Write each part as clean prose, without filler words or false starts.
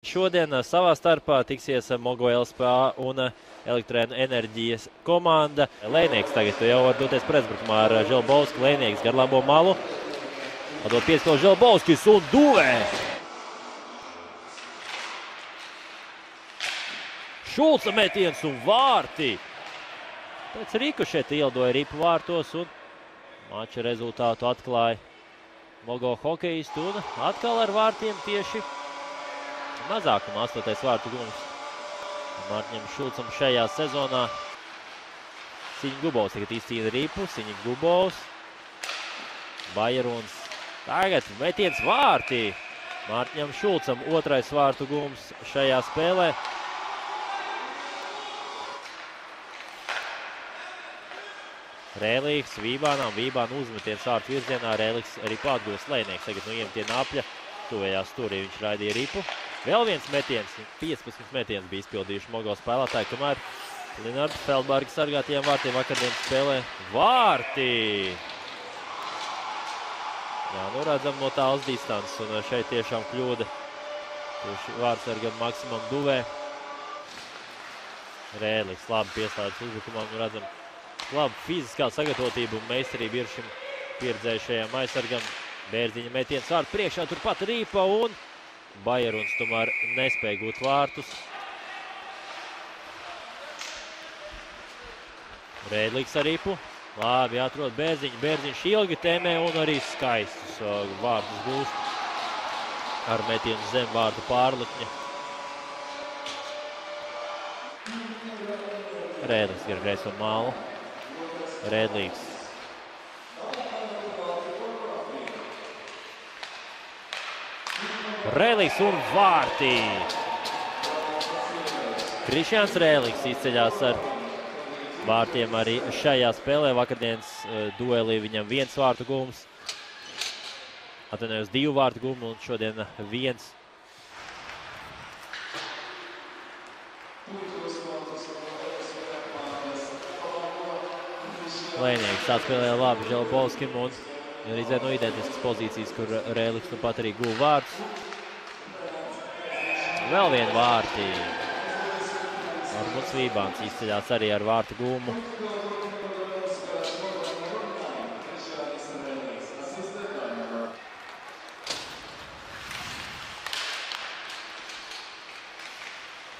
Šodien savā starpā tiksies Mogo LSPA un Elektroenerģijas komanda. Lēnieks tagad jau var doties pretbrukumā ar Želbovski. Lēnieks gar labo malu. Atdod piespēl Želbovskis un duvē. Šulca metiens un vārti. Pēc rikošeta ielidoja ripu vārtos un mača rezultātu atklāja Mogo hokejistu un atkal ar vārtiem tieši mazākuma 8. vārtu gums Mārtiņam Šulcam šajā sezonā. Siņa Gubovs tagad izcīna ripu. Siņa Gubovs. Bajeruns. Tagad metiens vārtī. Mārtiņam Šulcam 2. vārtu gums šajā spēlē. Rēlīgs Vībānām. Vībāna uzmetiens vārtu virzienā. Rēlīgs ripu atgūst. Lēnieks tagad no iemetiena apļa. Tuvējās stūrī viņš raidīja ripu. Vēl viens metiens, 15 metiens bija izpildījuši Mogo spēlētāji, kamēr Linards Feldbergs sargātajiem vārtiem vakardienas spēlē vārtī. Jā, nu redzam no tālas distances, un šeit tiešām kļūda tieši vārtsargam Maksimam Duvē. Rēlis labi pieslēdz uzbrukumam, nu redzam labi fiziskā sagatavotība un meistarība ir šim pieredzējušajam aizsargam. Bērziņa metiens vārtu priekšā, turpat ripa un Bajeruns tomēr nespēja gūt vārtus. Rēdlīgs ar ripu. Labi atrod Bērziņu. Bērziņš ilgi tēmē un arī skaistus vārtus gūst ar metienu zem vārtu pārlikņa. Rēdlīgs ir greiso malu. Rēdlīgs. Rēlīgs un vārtī. Krišjāns Rēlīgs izceļās ar vārtiem arī šajā spēlē. Vakardienas duelī viņam 1 vārtu gums. Atvainojos 2 vārtu gumu un šodien 1. Lēnieks atspēlēja labi Želbovskim un izēja no identiskas pozīcijas, kur Rēlīgs nu pat arī guva vārtus. Vēl vien vārtī. Armuts Vībāns izceļās arī ar vārtu gumu.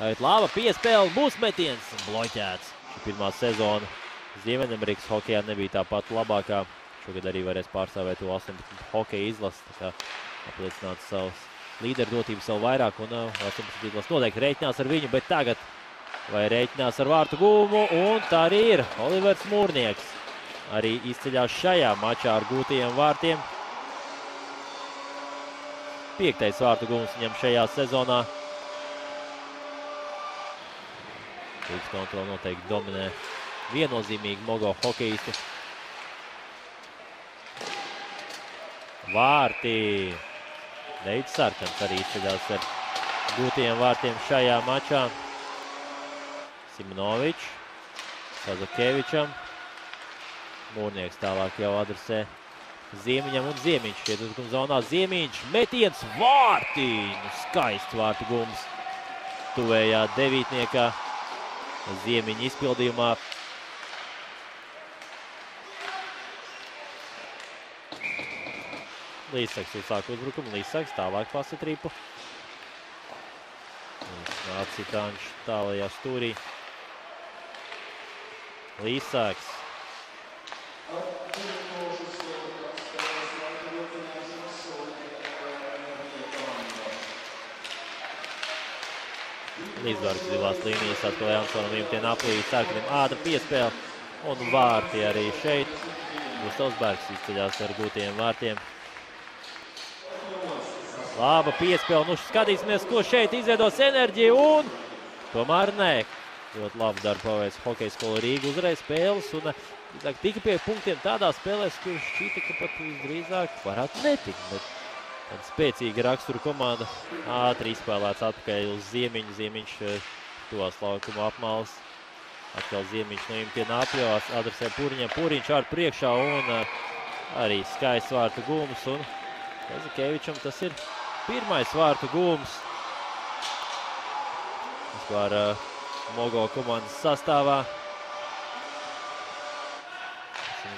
Tagad laba piespēle, būs metiens, bloķēts. Šī pirmā sezona Ziemeļamerikas hokejā nebija tāpat labākā. Šogad arī varēs pārstāvēt to 18 hokeja izlasi, tā kā apliecināt savus līderdotības vēl vairāk, un 18 izlasi noteikti rēķinās ar viņu, bet tagad vai rēķinās ar vārtu gumu, un tā arī ir. Olivers Mūrnieks arī izceļās šajā mačā ar gūtajiem vārtiem. 5. vārtu gums viņam šajā sezonā. Līdz kontroli noteikti dominē viennozīmīgi Mogo hokejisti. Vārtī. Deits Sarkans arī izceļās ar gūtajiem vārtiem šajā mačā. Simonovičs. Kazakevičam. Mūrnieks tālāk jau adresē Ziemiņam un Ziemiņš šeit uzbrukuma zonā. Ziemiņš metiens vārtī. Skaists vārtu gums. Tuvējā devītniekā. Ziemiņa izpildījumā. Līsaks uzsāk uzbrukumu, Līsaks tālāk pasit ripu. Acitāņš tālajā stūrī. Līsaks. Līsbergs zilās līnijas atkal Jansonam iemetiena aplī, Sarkanim ātra piespēle un vārti arī šeit. Gustavs Bergs izceļās ar gūtajiem vārtiem. Laba piespēle, nu skatīsimies, ko šeit izveidos Enerģija un tomēr nē. Ļoti labi darbu paveic Hokeja skola Rīga uzreiz spēles un tika pie punktiem tādās spēlēs, kur šķita, ka pat visdrīzāk varētu netikt. Bet tāda spēcīga rakstura komanda ātri izspēlēts atpakaļ uz Ziemiņu. Ziemiņš tuvās laukuma apmalas. Atkal Ziemiņš no iemetiena apļos, adresē Pūriņam. Pūriņš ār priekšā un arī skaists vārtu gums un Kazakevičam tas ir 1. vārtu gums vispār Mogo komandas sastāvā.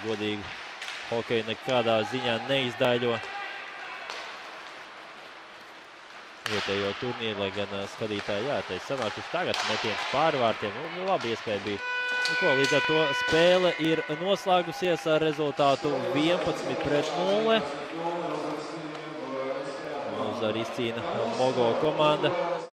Godīgi, hokeju nekādā ziņā neizdaļo vietējo turnīru, lai gan skatītāji, jā, teica, sanākuši tagad metiens pārvārtiem. Labi iespēja bija. Līdz ar to spēle ir noslēgusies ar rezultātu 11-0. Uz arī izcīna Mogo komanda.